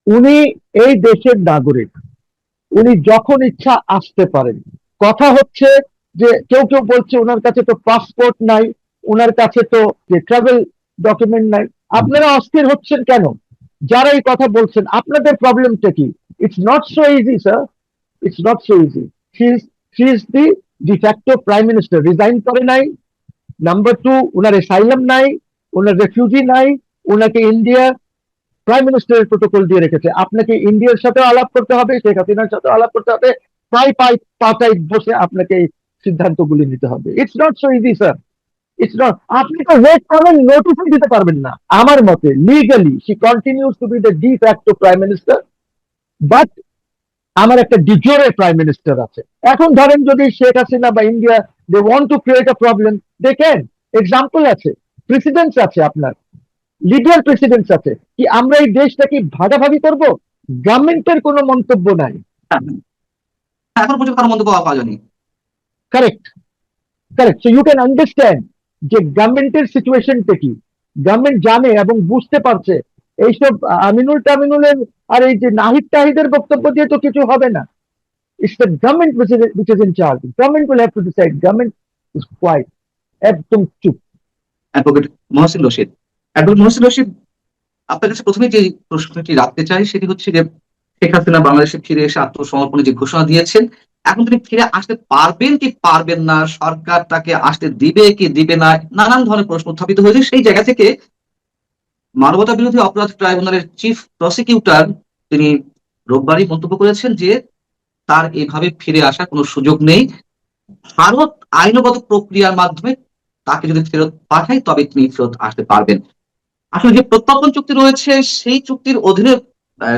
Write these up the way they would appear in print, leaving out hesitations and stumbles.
উনি এই দেশের নাগরিক। উনি যখন ইচ্ছা আসতে পারেন। কথা হচ্ছে যে কেউ কেউ বলছে ওনার কাছে তো পাসপোর্ট নাই, ওনার কাছে তো যে ট্রাভেল ডকুমেন্ট নাই। আপনারা অস্থির হচ্ছেন কেন? যারা এই কথা বলছেন আপনাদের প্রবলেমটা কি? It's not so easy sir, it's not so easy. She is the de facto prime minister, resign করে নাই। নাম্বার টু, ওনার এসাইলাম নাই, ওনার রেফিউজি নাই, ওনাকে ইন্ডিয়া প্রাইম মিনিস্টারের প্রোটোকল দিয়ে রেখেছে। আপনাকে ইন্ডিয়ার সাথে আলাপ করতে হবে, শেখ হাসিনার সাথে আলাপ করতে হবে, প্রায় পাতায় বসে আপনাকে এই সিদ্ধান্তগুলি নিতে হবে। It's not so easy sir, it's not. আপনি তো ওয়েট করেন, নোটিশও দিতে পারবেন না। আমার মতে legally she continuous to be the de facto prime minister, but আমার একটা ডিজোরে প্রাইম মিনিস্টার আছে। এখন ধরেন যদি শেখ হাসিনা বা India they want to create a problem, they can. Example আছে, প্রেসিডেন্টস আছে, আপনার লিগাল প্রেসিডেন্টস আছে। কি আমরা এই দেশটাকে ভাগাভাগি করব? গভর্নমেন্টের কোনো মন্তব্য নাই। হ্যাঁ, এখন পর্যন্ত কারো মন্তব্য পাওয়া যায়নি। Correct, correct. So you can understand যে গভর্নমেন্টের সিচুয়েশনটা কি। গভর্নমেন্ট জানে এবং বুঝতে পারছে এইসব আমিনুল টামিনুলের আর এই যে নাহিদ তাহিদের বক্তব্য দিয়ে তো কিছু হবে না। It's the government which is in charge. Government will have to decide. Government is quiet, একদম চুপ। অ্যাডভোকেট মহসিন রশিদ, অ্যাডভোকেট মহসিন রশিদ, আপনার কাছে প্রথমে যে প্রশ্নটি রাখতে চাই সেটি হচ্ছে যে শেখ হাসিনা বাংলাদেশে ফিরে এসে আত্মসমর্পণের যে ঘোষণা দিয়েছেন, এখন তিনি ফিরে আসতে পারবেন কি পারবেন না, সরকার তাকে আসতে দিবে কি দিবে না, নানান ধরনের প্রশ্ন উত্থাপিত হয়েছে। সেই জায়গা থেকে মানবতা বিরোধী অপরাধ ট্রাইব্যুনালের চিফ প্রসিকিউটর তিনি রোববারই মন্তব্য করেছেন যে তার এভাবে ফিরে আসার কোনো সুযোগ নেই। ভারত আইনগত প্রক্রিয়ার মাধ্যমে তাকে যদি ফেরত পাঠায় তবে তিনি ফেরত আসতে পারবেন। আসলে যে প্রত্যর্পণ চুক্তি রয়েছে সেই চুক্তির অধীনে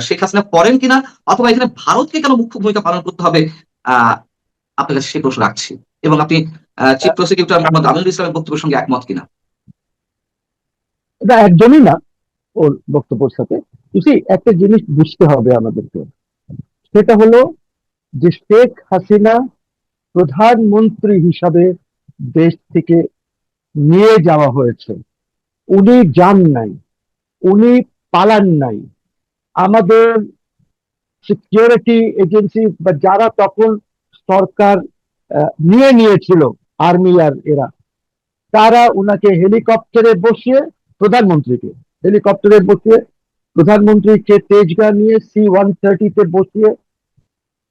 শেখ হাসিনা পড়েন কিনা, অথবা এখানে ভারতকে কেন মুখ্য ভূমিকা পালন করতে হবে, আহ আপনার কাছে সেই প্রশ্ন রাখছি। এবং আপনি চিফ প্রসিকিউটর মোহাম্মদ আমিনুল ইসলামের বক্তব্যের সঙ্গে একমত কিনা। এটা একদমই না ওর বক্তব্যের সাথে। একটা জিনিস বুঝতে হবে আমাদেরকে, সেটা হলো যে শেখ হাসিনা প্রধানমন্ত্রী হিসাবে দেশ থেকে নিয়ে যাওয়া হয়েছে। উনি যান নাই, উনি পালান নাই। আমাদের সিকিউরিটি এজেন্সি বা যারা তখন সরকার নিয়ে নিয়েছিল, আর্মি আর এরা, তারা উনাকে হেলিকপ্টারে বসিয়ে, প্রধানমন্ত্রীকে হেলিকপ্টারে বসিয়ে, প্রধানমন্ত্রীকে তেজগাঁ নিয়ে C-130-তে বসিয়ে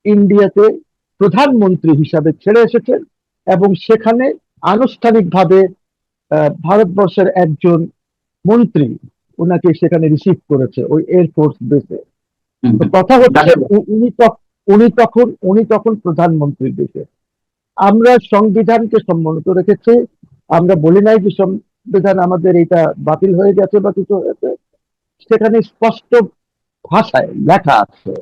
ইন্ডিয়াতে প্রধানমন্ত্রী হিসাবে ছেড়ে এসেছেন। এবং সেখানে আনুষ্ঠানিকভাবে ভারতবর্ষের একজন মন্ত্রী ওনাকে সেখানে রিসিভ করেছে ওই এয়ারফোর্স বেসে। হুম, তো হুম। কথা হচ্ছে যাকে উনি তখন প্রধানমন্ত্রী দেশে। আমরা সংবিধানকে সম্মানিত রেখেছি। আমরা বলি নাই যে সংবিধান আমাদের এটা বাতিল হয়ে গেছে বা কিছু হয়েছে। সেখানে স্পষ্ট ভাষায় লেখা আছে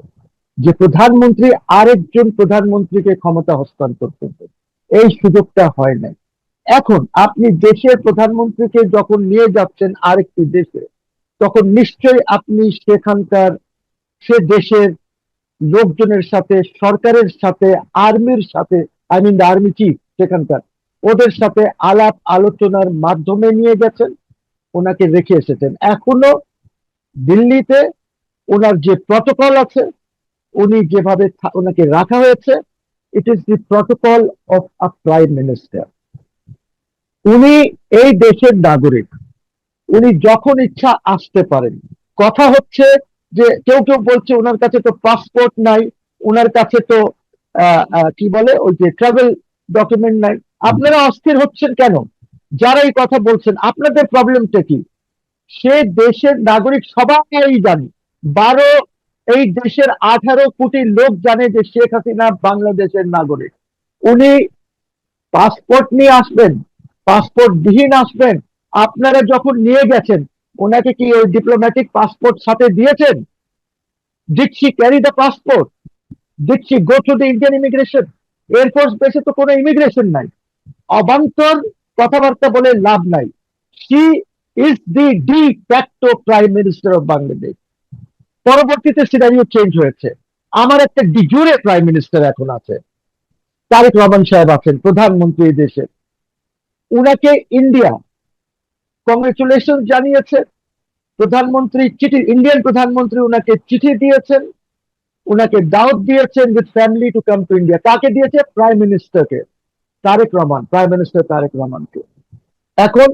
যে প্রধানমন্ত্রী আরেকজন প্রধানমন্ত্রীকে ক্ষমতা হস্তান্তর করবে। এই সুযোগটা হয় নাই। এখন আপনি দেশের প্রধানমন্ত্রীকে যখন নিয়ে যাচ্ছেন আরেকটি দেশে, তখন নিশ্চয়ই আপনি সেখানকার সে দেশের লোকজনের সাথে, সরকারের সাথে, আর্মির সাথে, আই মিন আর্মি চিফ সেখানকার, ওদের সাথে আলাপ আলোচনার মাধ্যমে নিয়ে গেছেন, ওনাকে রেখে এসেছেন। এখনো দিল্লিতে ওনার যে প্রটোকল আছে, উনি যেভাবে ওনাকে রাখা হয়েছে, it is the protocol of a prime minister. উনি এই দেশের নাগরিক। উনি যখন ইচ্ছা আসতে পারেন। কথা হচ্ছে যে কেউ কেউ বলছে ওনার কাছে তো পাসপোর্ট নাই, ওনার কাছে তো কি বলে ওই যে ট্রাভেল ডকুমেন্ট নাই। আপনারা অস্থির হচ্ছেন কেন? যারা এই কথা বলছেন আপনাদের প্রবলেমটা কি? সে দেশের নাগরিক, সবাই জানে। 12, এই দেশের 18 কোটি লোক জানে যে শেখ হাসিনা বাংলাদেশের নাগরিক। উনি পাসপোর্ট নিয়ে আসবেন, পাসপোর্ট বিহীন আসবেন। আপনারা যখন নিয়ে গেছেন, ওনাকে কি ওই ডিপ্লোম্যাটিক পাসপোর্ট সাথে দিয়েছেন? Did she carry the passport? Did she go to the Indian immigration? Air force বেসে তো কোনো ইমিগ্রেশন নাই। অবান্তর কথাবার্তা বলে লাভ নাই। She is the de facto prime minister of Bangladesh. পরবর্তীতে সিনারিও চেঞ্জ হয়েছে। আমার একটা ডিজুরে প্রাইম মিনিস্টার এখন আছে, তারেক রহমান সাহেব আছেন প্রধানমন্ত্রী দেশের। উনাকে ইন্ডিয়া কংগ্রেচুলেশন জানিয়েছে, প্রধানমন্ত্রী চিঠি, ইন্ডিয়ান প্রধানমন্ত্রী ওনাকে চিঠি দিয়েছেন, ওনাকে দাওয়াত দিয়েছেন with family to come to India. কাকে দিয়েছে? প্রাইম মিনিস্টারকে, তারেক রহমান, প্রাইম মিনিস্টার তারেক রহমানকে। এখন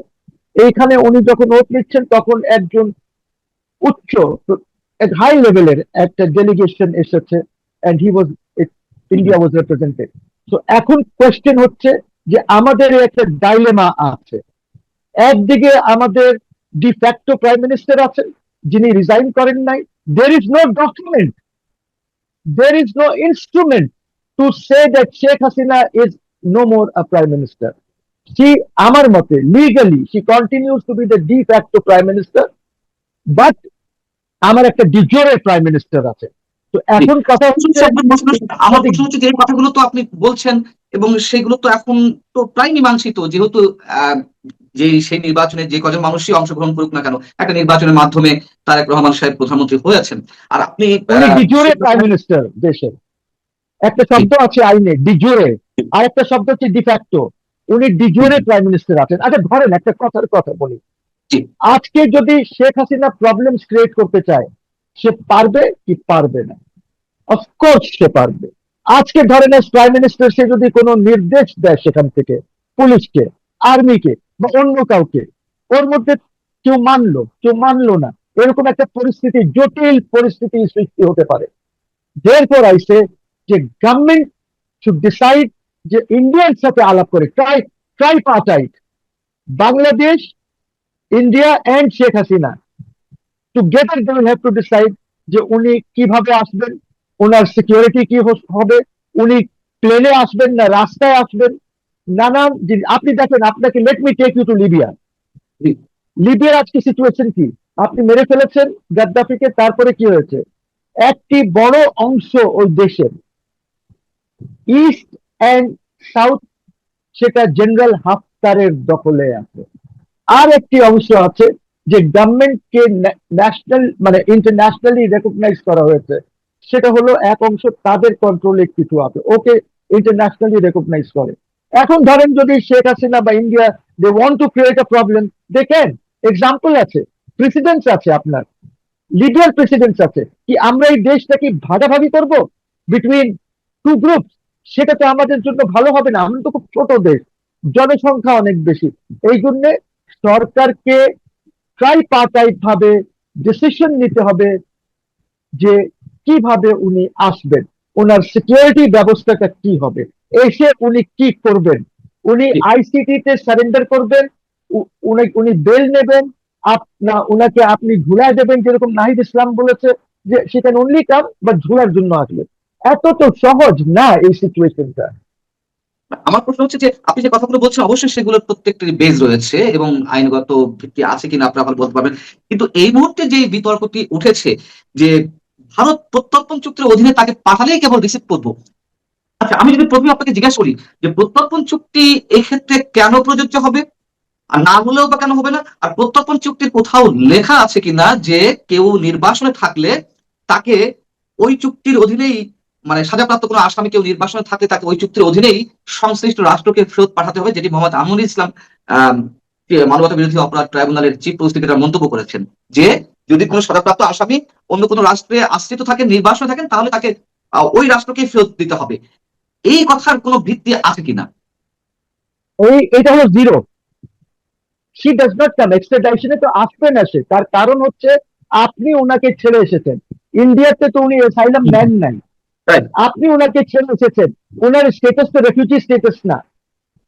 এইখানে উনি যখন ওট নিচ্ছেন তখন একজন উচ্চ, হাই লেভেলের একটা ডেলিগেশন এসেছে, and he was, India was represented. তো এখন কোয়েশ্চেন হচ্ছে যে আমাদের একটা ডাইলেমা আছে। একদিকে আমাদের ডিফ্যাক্টো প্রাইম মিনিস্টার আছেন যিনি রিজাইন করেন নাই। There is no document, there is no instrument to say that Sheikh Hasina is no more a prime minister. She, আমার মতে legally she continues to be the de facto prime minister, but আমার একটা ডিজোরে prime minister আছে। তো এখন কথা হচ্ছে আমার প্রশ্ন হচ্ছে যে এই কথাগুলো তো আপনি বলছেন এবং সেগুলো তো এখন তো প্রায় মীমাংসিত, যেহেতু যে সেই নির্বাচনে যে কজন মানুষই অংশগ্রহণ করুক না কেন, একটা নির্বাচনের মাধ্যমে তারেক রহমান সাহেব প্রধানমন্ত্রী হয়েছেন। আর আপনি উনি ডিজোরে প্রাইম মিনিস্টার দেশের। একটা শব্দ আছে আইনে ডিজোরে, আর একটা শব্দ হচ্ছে ডিফ্যাক্টো। উনি ডিজোরে প্রাইম মিনিস্টার আছেন। আচ্ছা ধরেন একটা কথার কথা বলি, আজকে যদি শেখ হাসিনা প্রবলেমস ক্রিয়েট করতে চায়, সে পারবে কি পারবে না? অফকোর্স সে পারবে। আজকে ধরেন প্রাইম মিনিস্টার সে যদি কোনো নির্দেশ দেয় সেখান থেকে পুলিশকে, আর্মিকে বা অন্য কাউকে, ওর মধ্যে কেউ মানলো কেউ মানলো না, এরকম একটা পরিস্থিতি, জটিল পরিস্থিতি সৃষ্টি হতে পারে। Therefore I say যে গভর্নমেন্ট should decide যে ইন্ডিয়ার সাথে আলাপ করে, tripartite, Bangladesh, India and Sheikh Hasina together they will have to decide যে উনি কিভাবে আসবেন, ওনার সিকিউরিটি কি হবে, উনি প্লেনে আসবেন না রাস্তায় আসবেন, নানান আপনি দেখেন, আপনাকে let me take you to Libya. লিবিয়ার আজকে সিচুয়েশন কি? আপনি মেরে ফেলেছেন গাদ্দাফিকে, তারপরে কি হয়েছে? একটি বড় অংশ ওই দেশের ইস্ট এন্ড সাউথ সেটা জেনারেল হাফতারের দখলে আছে। আর একটি অংশ আছে যে গভর্নমেন্টকে ন্যাশনাল মানে ইন্টারন্যাশনালি রেকগনাইজ করা হয়েছে, সেটা হলো এক অংশ তাদের কন্ট্রোলে কিছু আছে, ওকে ইন্টারন্যাশনালি রেকগনাইজ করে। এখন ধরেন যদি শেখ হাসিনা বা India they want to create a problem, they can. Example আছে, প্রেসিডেন্টস আছে, আপনার লিবিয়ার প্রেসিডেন্টস আছে। কি আমরা এই দেশটাকে ভাগাভাগি করব বিটুইন টু গ্রুপ? সেটা তো আমাদের জন্য ভালো হবে না। আমরা তো খুব ছোট দেশ, জনসংখ্যা অনেক বেশি। এই জন্য সরকারকে ট্রাইপার্টাইট ভাবে ডিসিশন নিতে হবে যে কিভাবে উনি আসবেন, ওনার সিকিউরিটি ব্যবস্থাটা কি হবে, এসে উনি কি করবেন। উনি আইসিটি তে সারেন্ডার করবেন, উনি বেল নেবেন, না ওনাকে আপনি ঝুলায় দেবেন, যেরকম নাহিদ ইসলাম বলেছে যে সে ক্যান অনলি কাম বাট ঝুলার জন্য আসবে। এত তো সহজ না এই সিচুয়েশনটা। আমার প্রশ্ন হচ্ছে যে আপনি যে কথাগুলো বলছেন অবশ্যই সেগুলোর প্রত্যেকটি বেজ রয়েছে এবং আইনগত ভিত্তি আছে কিনা আপনারা আবার বলতে পারবেন, কিন্তু এই মুহূর্তে যে বিতর্কটি উঠেছে যে ভারত প্রত্যর্পণ চুক্তির অধীনে তাকে পাঠালেই কেবল রিসিভ করবো। আচ্ছা, আমি যদি প্রথমে আপনাকে জিজ্ঞাসা করি যে প্রত্যর্পণ চুক্তি এই ক্ষেত্রে কেন প্রযোজ্য হবে, আর না হলেও বা কেন হবে না, আর প্রত্যর্পণ চুক্তির কোথাও লেখা আছে কিনা যে কেউ নির্বাসনে থাকলে তাকে ওই চুক্তির অধীনেই, মানে সাজাপ্রাপ্ত কোনো আসামি কেউ নির্বাসনে থাকলে তাকে ওই চুক্তির অধীনেই সংশ্লিষ্ট রাষ্ট্রকে ফেরত পাঠাতে হবে, যেটি মোহাম্মদ আমিনুল ইসলাম মানবতা বিরোধী অপরাধ ট্রাইব্যুনালের চিফ প্রসিকিউটর মন্তব্য করেছেন যে যদি কোনো সাজাপ্রাপ্ত আসামি অন্য কোনো রাষ্ট্রে আশ্রিত থাকেন, নির্বাসনে থাকেন, তাহলে তাকে ওই রাষ্ট্রকে ফেরত দিতে হবে। এই কথার কোনো ভিত্তি আছে কিনা? এটা হলো zero. She does not come, এক্সট্রাডিশনে তো আসবে না সে। তার কারণ হচ্ছে আপনি ওনাকে ছেড়ে এসেছেন, ইন্ডিয়াতে তো উনি অ্যাসাইলাম নেন নাই, আপনি ওনাকে ছেড়ে এসেছেন, ওনার স্টেটাস তো রেফিউজি স্টেটাস না।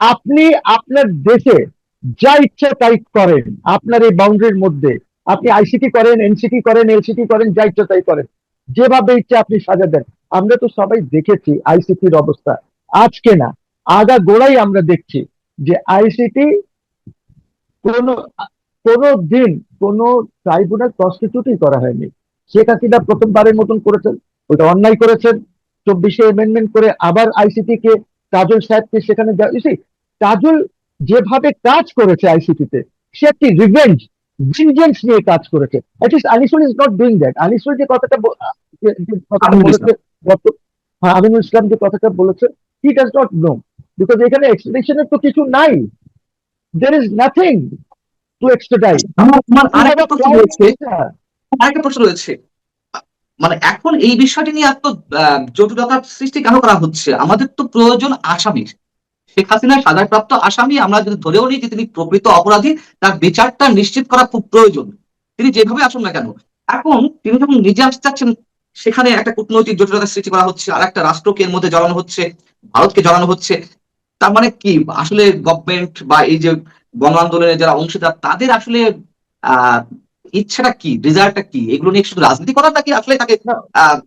আপনি আপনার দেশে যা ইচ্ছা তাই করেন, আপনার এই বাউন্ডারির মধ্যে আপনি আইসিটি করেন, এনসিটি করেন, এলসিটি করেন, যা ইচ্ছা তাই করেন, যেভাবে ইচ্ছা আপনি সাজা দেন। আমরা তো সবাই দেখেছি আইসিটির অবস্থা, আজকে না আগা গোড়াই আমরা দেখছি যে আইসিটি কোনো কোনো দিন কোনো ট্রাইব্যুনাল প্রস্টিটিউটই করা হয়নি। শেখ হাসিনা প্রথমবারের মতন করেছেন, ওটা অন্যায় করেছেন, 24-এ অ্যামেন্ডমেন্ট করে আবার আইসিটি কে, কাজল সাহেবকে সেখানে কাজল যেভাবে কাজ করেছে আইসিটিতে, সে একটি রিভেঞ্জ ভিনজেন্স নিয়ে কাজ করেছে। At least Anisul is not doing that. Anisul যে কথাটা বলেছে, হ্যাঁ আমিনুল ইসলাম যে কথাটা বলেছে, he does not know, because এখানে এক্সপ্লেনেশনের তো কিছু নাই, there is nothing. to extradite. আমার We have আরেকটা a প্রশ্ন prime রয়েছে, minister. আরেকটা প্রশ্ন রয়েছে মানে এখন এই বিষয়টি নিয়ে এত জটিলতার সৃষ্টি কেন করা হচ্ছে? আমাদের তো প্রয়োজন আসামির। শেখ হাসিনা সাজাপ্রাপ্ত আসামি, আমরা যদি ধরেও নিই যে তিনি প্রকৃত অপরাধী, তার বিচারটা নিশ্চিত করা খুব প্রয়োজন, তিনি যেভাবে আসুন না কেন। এখন তিনি যখন নিজে আসতে চাচ্ছেন, সেখানে একটা কূটনৈতিক জটিলতার সৃষ্টি করা হচ্ছে, আর একটা রাষ্ট্রকে এর মধ্যে জড়ানো হচ্ছে, ভারতকে জড়ানো হচ্ছে। তার মানে কি আসলে গভর্নমেন্ট বা এই যে গণ আন্দোলনের যারা অংশীদার, তাদের আসলে আহ ইচ্ছাটা কি, ডিজায়ারটা কি? এগুলো নিয়ে শুধু রাজনীতি করার নাকি আসলে তাকে No, আহ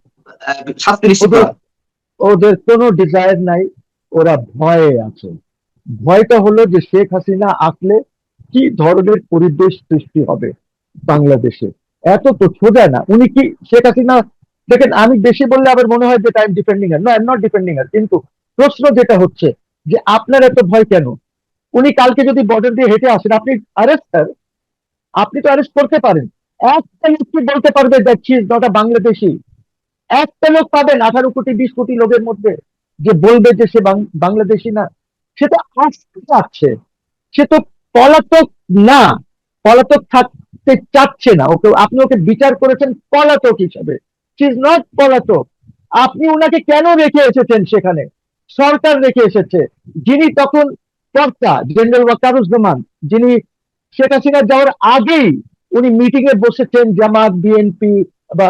শাস্তি নিশ্চিত ওদের করা? ওদের কোনো ডিজায়ার নাই, ওরা ভয়ে আছে। ভয়টা হলো যে শেখ হাসিনা আসলে কি ধরনের পরিবেশ সৃষ্টি হবে বাংলাদেশে। এত তো সোজা না। উনি কি শেখ হাসিনা, দেখেন আমি বেশি বললে আবার মনে হয় যে I am defending her. No, I am not defending her, কিন্তু প্রশ্ন যেটা হচ্ছে যে আপনার এত ভয় কেন? উনি কালকে যদি বর্ডার দিয়ে হেঁটে আসেন, আপনি অ্যারেস্ট, স্যার, আপনি তো অ্যারেস্ট করতে পারেন। একটা লোক কি বলতে পারবে that she is not a Bangladeshi? একটা লোক পাবেন 18 কোটি 20 কোটি লোকের মধ্যে যে বলবে যে সে বাংলাদেশি না? সে তো আসতে চাচ্ছে, সে তো পলাতক না, পলাতক থাকতে চাচ্ছে না। ওকে, আপনি ওকে বিচার করেছেন পলাতক হিসাবে। সি ইজ নট পলাতক। আপনি ওনাকে কেন রেখে এসেছেন সেখানে? সরকার রেখে এসেছে। যিনি তখন কর্তা, জেনারেল ওয়াকারুজ্জামান, যিনি শেখ হাসিনা যাওয়ার আগেই উনি মিটিং এ বসেছেন জামাত, বিএনপি বা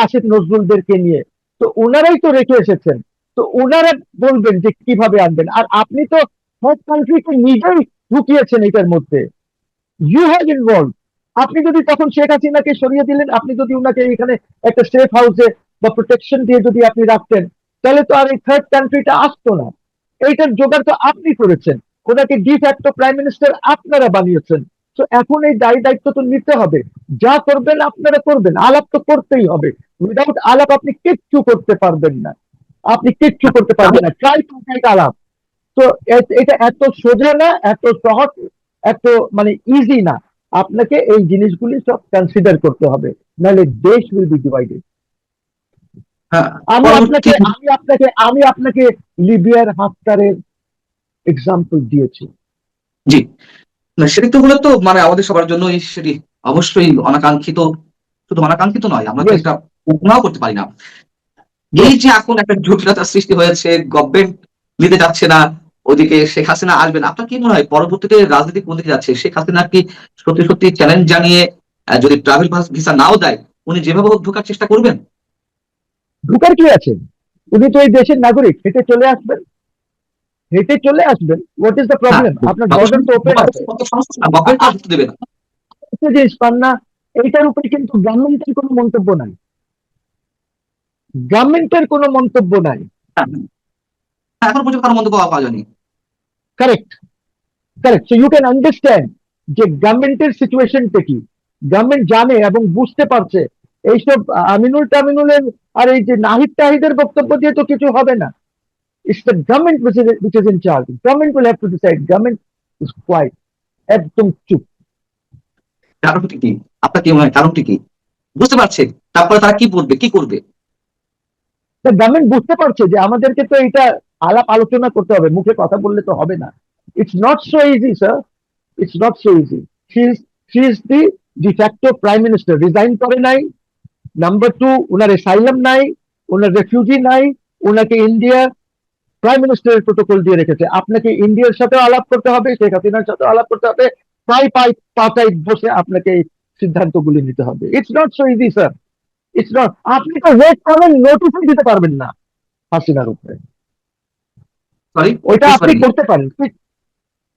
আসিফ নজরুলদেরকে নিয়ে। তো ওনারাই তো রেখে এসেছেন। তো ওনারা বলবেন যে কিভাবে আনবেন। আর আপনি তো সব কান্ট্রিকে নিজেই ঢুকিয়েছেন এটার মধ্যে। You have involve. আপনি যদি তখন শেখ হাসিনাকে সরিয়ে দিলেন, আপনি যদি উনাকে এখানে একটা সেফ হাউসে বা প্রোটেকশন দিয়ে যদি আপনি রাখতেন, তাহলে তো আর এই থার্ড কান্ট্রিটা আসতো না। এইটার জোগাড় তো আপনি করেছেন। ওনাকে ডিফ্যাক্টো প্রাইম মিনিস্টার আপনারা বানিয়েছেন। তো এখন এই দায়িত্ব তো নিতে হবে। যা করবেন আপনারা করবেন, আলাপ তো করতেই হবে। উইদাউট আলাপ আপনি কিচ্ছু করতে পারবেন না। আপনি কিচ্ছু করতে পারবেন না, ট্রাই টু মেক আলাপ। তো এটা এত সোজা না, এত সহজ, এত মানে ইজি না। আপনাকে এই জিনিসগুলি সব কনসিডার করতে হবে, নাহলে দেশ উইল বি ডিভাইডেড। হ্যাঁ, আমি পরবর্তী। আপনাকে আমি আপনাকে আমি আপনাকে লিবিয়ার হাফতারের এক্সাম্পল দিয়েছি। জি, না সেটি তো হলে তো মানে আমাদের সবার জন্যই সেটি অবশ্যই অনাকাঙ্ক্ষিত। শুধু অনাকাঙ্ক্ষিত নয়, আমরা তো ইয়েস, এটা কল্পনাও করতে পারি না। এই ইয়েস। যে এখন একটা জটিলতার সৃষ্টি হয়েছে, গভর্নমেন্ট নিতে যাচ্ছে না, ওদিকে শেখ হাসিনা আসবেন, আপনার কি মনে হয় পরবর্তীতে রাজনীতি কোন দিকে যাচ্ছে? শেখ হাসিনা কি সত্যি সত্যি চ্যালেঞ্জ জানিয়ে যদি ট্রাভেল ভিসা নাও দেয়, উনি যেভাবে হোক ঢোকার চেষ্টা করবেন? ঢুকার কি আছে? উনি তো এই দেশের নাগরিক, হেঁটে চলে আসবেন, হেঁটে চলে আসবেন। হোয়াট ইজ দ্য হ্যাঁ, প্রবলেম? আপনার বর্ডার তো ওপেন আছে। কত সমস্যা না, গভর্নমেন্ট তো আর ঢুকতে দেবে না। একটা জিনিস পান না, এইটার উপরে কিন্তু গভর্নমেন্টের কোনো মন্তব্য নাই। গভর্নমেন্টের কোনো মন্তব্য নাই। হ্যাঁ, এখন পর্যন্ত কারো মন্তব্য পাওয়া যায়নি। Correct, correct. So you can understand যে গভর্নমেন্টের সিচুয়েশনটা কি। গভর্নমেন্ট জানে এবং বুঝতে পারছে এইসব আমিনুল টামিনুলের আর এই যে নাহিদ তাহিদের বক্তব্য দিয়ে তো কিছু হবে না। It's the government which is in charge. Government will have to decide. Government is quiet, একদম চুপ। কারণটি কি? আপনার কি মনে হয় কারণটি কি? বুঝতে পারছে, তারপরে তারা কি বলবে, কি করবে? গভর্নমেন্ট বুঝতে পারছে যে আমাদেরকে তো এটা আলাপ আলোচনা করতে হবে, মুখে কথা বললে তো হবে না। It's not so easy, sir. It's not so easy. She is the de facto prime minister, resign করে নাই। নাম্বার টু, ওনার এসাইলাম নাই, ওনার রেফিউজি নাই। ওনাকে ইন্ডিয়া প্রাইম মিনিস্টারের প্রোটোকল দিয়ে রেখেছে। আপনাকে ইন্ডিয়ার সাথে আলাপ করতে হবে, শেখ হাসিনার সাথে আলাপ করতে হবে, পাতায় বসে আপনাকে এই সিদ্ধান্তগুলি নিতে হবে। It's not so easy, sir. It's not. আপনি তো রেড কর্নার নোটিশই দিতে পারবেন না হাসিনার উপরে। সরি, ওইটা বুঝতে আপনি পারিনি। করতে পারেন,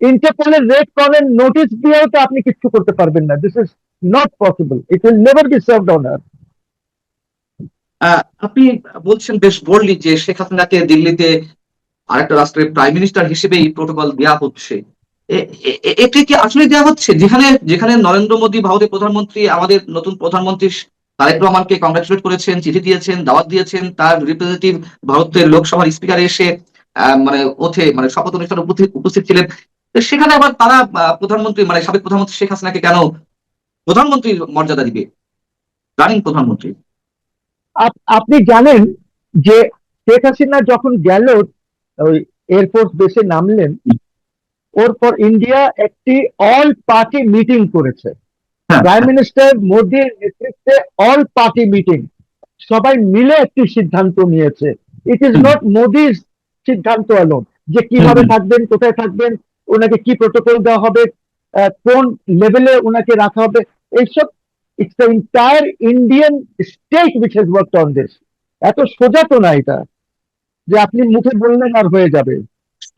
ইন্টারপোলের রেড কর্নার নোটিশ দিয়েও তো আপনি কিছু করতে পারবেন না। This is not possible. It will never be served on earth. আপনি বলছেন বেশ বোল্ডলি যে শেখ হাসিনাকে দিল্লিতে আরেকটা রাষ্ট্রের প্রাইম মিনিস্টার হিসেবেই প্রোটোকল দেওয়া হচ্ছে। এটি কি আসলে দেওয়া হচ্ছে? যেখানে যেখানে নরেন্দ্র মোদী ভারতের প্রধানমন্ত্রী আমাদের নতুন প্রধানমন্ত্রী তারেক রহমানকে কংগ্রাচুলেট করেছেন, চিঠি দিয়েছেন, দাওয়াত দিয়েছেন, তার রিপ্রেজেন্টেটিভ ভারতের লোকসভার স্পিকারে এসে মানে ওঠে মানে শপথ অনুষ্ঠানে উপস্থিত ছিলেন। তো সেখানে আবার তারা প্রধানমন্ত্রী মানে সাবেক প্রধানমন্ত্রী শেখ হাসিনাকে কেন প্রধানমন্ত্রীর মর্যাদা দিবে, রানিং প্রধানমন্ত্রী? আপনি জানেন যে শেখ হাসিনা যখন গেল ওই এয়ারফোর্স বেসে নামলেন, ওর পর ইন্ডিয়া একটি অল পার্টি মিটিং করেছে, হ্যাঁ, প্রাইম মিনিস্টার মোদির নেতৃত্বে অল পার্টি মিটিং, সবাই মিলে একটি সিদ্ধান্ত নিয়েছে। ইট ইজ হুম, নট মোদির সিদ্ধান্ত অ্যালোন যে হুম, কিভাবে হুম। থাকবেন, কোথায় থাকবেন, ওনাকে কি প্রোটোকল দেওয়া হবে, কোন লেভেলে ওনাকে রাখা হবে, এইসব। It's the entire Indian state which has worked on this. এত সোজা তো না এটা যে আপনি মুখে বললেন আর হয়ে যাবে,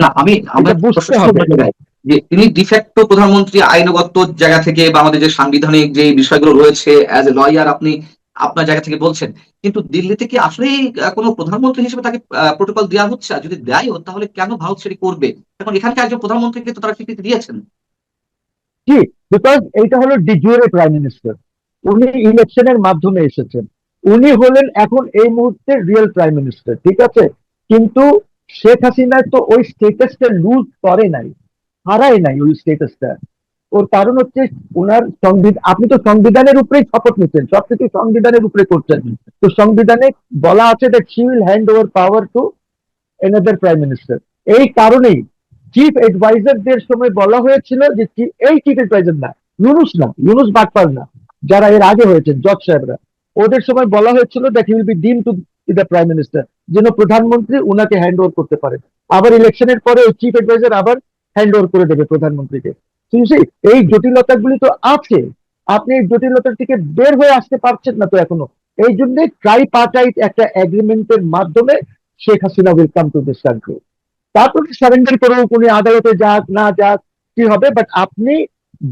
না, আমি এটা আমার বুঝতে প্রশ্ন হবে। বলতে চাই যে তিনি ডিফ্যাক্টো প্রধানমন্ত্রী আইনগত জায়গা থেকে বা আমাদের যে সাংবিধানিক যে বিষয়গুলো রয়েছে অ্যাজ এ লয়ার আপনি আপনার জায়গা থেকে বলছেন, কিন্তু দিল্লিতে কি আসলেই কোনো প্রধানমন্ত্রী হিসেবে তাকে প্রোটোকল দেওয়া হচ্ছে? আর যদি দেয়ও তাহলে কেন ভারত সেটি করবে? এখন এখানকার একজন প্রধানমন্ত্রীকে তো তারা স্বীকৃতি দিয়েছেন। কি, বিকজ এইটা হলো ডিজুরে প্রাইম মিনিস্টার, উনি ইলেকশনের মাধ্যমে এসেছেন, উনি হলেন এখন এই মুহূর্তে রিয়েল প্রাইম মিনিস্টার, ঠিক আছে। কিন্তু শেখ হাসিনা তো ওই স্টেটাসটা লুজ করে নাই, হারায় নাই ওই স্টেটাসটা। ওর কারণ হচ্ছে ওনার সংবিধান, আপনি তো সংবিধানের উপরেই শপথ নিচ্ছেন, সবকিছু সংবিধানের উপরে করছেন। তো সংবিধানে বলা আছে that she will hand over power two another prime minister. এই কারণেই চিফ অ্যাডভাইজারদের সময় বলা হয়েছিল যে এই চিফ অ্যাডভাইজার না, ইউনুস না, ইউনুস বাটপাল না, যারা এর আগে হয়েছেন জজ সাহেবরা, ওদের সময় বলা হয়েছিল দ্যাট হি উইল বি ডিম টু দ্য প্রাইম মিনিস্টার, যেন প্রধানমন্ত্রী উনাকে হ্যান্ড ওভার করতে পারেন। আবার ইলেকশনের পরে ওই চিফ অ্যাডভাইজার আবার হ্যান্ড ওভার করে দেবে প্রধানমন্ত্রীকে। এই জটিলতাগুলি তো আছে, আপনি এই জটিলতা থেকে বের হয়ে আসতে পারছেন না তো এখনো। এই জন্য ট্রাইপার্টাইট একটা এগ্রিমেন্টের মাধ্যমে Sheikh Hasina will come to this country. তারপরে সারেন্ডার করুক, উনি আদালতে যাক না যাক কি হবে, বাট আপনি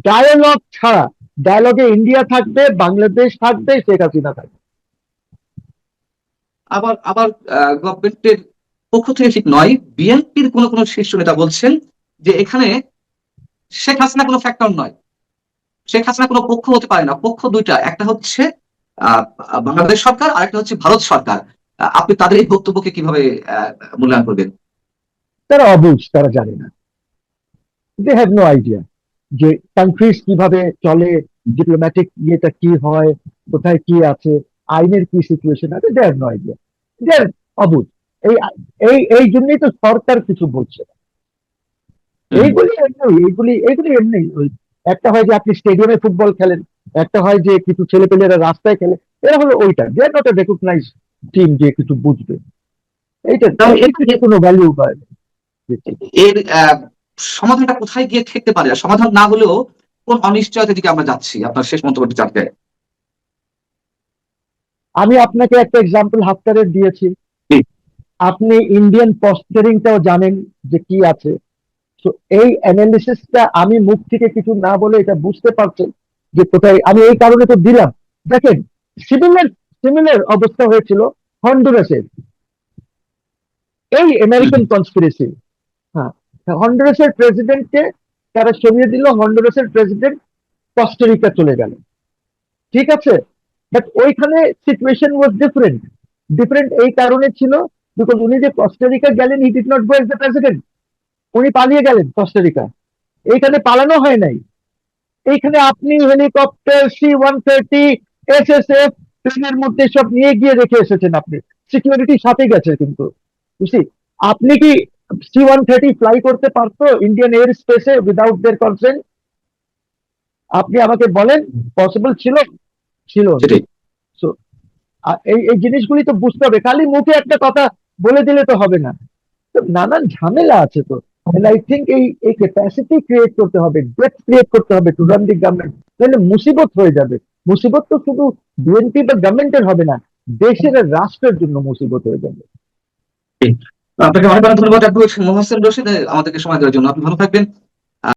ডায়ালগ ছাড়া, ডায়ালগে ইন্ডিয়া থাকবে, বাংলাদেশ থাকবে, শেখ হাসিনা থাকবে। আবার আবার গভর্নমেন্টের পক্ষ থেকে ঠিক নয়, বিএনপির কোন কোন শীর্ষ নেতা বলছেন যে এখানে শেখ হাসিনা কোনো ফ্যাক্টর নয়, শেখ হাসিনা কোনো পক্ষ হতে পারে না, পক্ষ দুইটা, একটা হচ্ছে আহ বাংলাদেশ সরকার আর একটা হচ্ছে ভারত সরকার। আপনি তাদের এই বক্তব্যকে কিভাবে মূল্যায়ন করবেন? তারা অবুঝ, তারা জানে না, দে হ্যাভ নো আইডিয়া যে কান্ট্রিজ কিভাবে চলে, ডিপ্লোম্যাটিক ইয়েটা কি হয়, কোথায় কি আছে, আইনের কি সিচুয়েশন আছে, দে হ্যাভ নো আইডিয়া, দে অবুঝ। এই এই এই জন্যই তো সরকার কিছু বলছে না। হুম। এইগুলি এমনি, এইগুলি এইগুলি এমনি ওই একটা হয় যে আপনি স্টেডিয়ামে ফুটবল খেলেন, একটা হয় যে কিছু ছেলেপেলেরা রাস্তায় খেলে, এরা হলো ওইটা, they are not a recognize team যে কিছু বুঝবে। এইটা তাহলে এটা যে কোনো ভ্যালু পায় না। এর সমাধানটা কোথায় গিয়ে ঠেকতে পারে? আর সমাধান না হলেও কোন অনিশ্চয়তার দিকে আমরা যাচ্ছি? আপনার শেষ মন্তব্যটি জানতে চাই। আমি আপনাকে একটা এক্সাম্পল হাফতারের দিয়েছি, জি। আপনি ইন্ডিয়ান পস্টারিংটাও জানেন যে কি আছে। তো এই অ্যানালিসিসটা আমি মুখ থেকে কিছু না বলে এটা বুঝতে পারছেন যে কোথায়, আমি এই কারণে তো দিলাম। দেখেন, সিমিলার সিমিলার অবস্থা হয়েছিল হন্ডুরাসের, এই হুম, আমেরিকান কনস্পিরেসি। হ্যাঁ, হন্ডুরাসের প্রেসিডেন্টকে তারা সরিয়ে দিল, হন্ডুরাসের প্রেসিডেন্ট কস্টারিকা চলে গেল, ঠিক আছে। বাট ওইখানে সিচুয়েশন ওয়াজ ডিফারেন্ট, ডিফারেন্ট এই কারণে ছিল বিকজ উনি যে কস্টারিকা গেলেন, he did not go as the president, উনি পালিয়ে গেলেন কস্টারিকা। এইখানে পালানো হয় নাই, এইখানে আপনি হেলিকপ্টার C-130 SSF ট্রেনের মধ্যে সব নিয়ে গিয়ে রেখে এসেছেন, আপনি সিকিউরিটি সাথে গেছে, কিন্তু বুঝছি, আপনি কি C-130 ফ্লাই করতে পারতো ইন্ডিয়ান এয়ার স্পেসে উইদাউট দেয়ার কনসেন্ট? আপনি আমাকে বলেন, পসিবল ছিল? ছিল না। সেটাই। So, এই এই জিনিসগুলি তো বুঝতে হবে, খালি মুখে একটা কথা বলে দিলে তো হবে না, তো নানান ঝামেলা আছে তো। এন্ড আই থিঙ্ক এই এই ক্যাপাসিটি ক্রিয়েট করতে হবে, ডেপথ ক্রিয়েট করতে হবে টু রান দি গভর্নমেন্ট, তাহলে মুসিবত হয়ে যাবে। মুসিবত তো শুধু বিএনপি বা গভর্নমেন্টের হবে না, দেশের আর রাষ্ট্রের জন্য মুসিবত হয়ে যাবে। আপনাকে অনেক অনেক ধন্যবাদ আব্দুল মোহাসেন রশিদ আমাদেরকে সময় দেওয়ার জন্য। আপনি ভালো থাকবেন।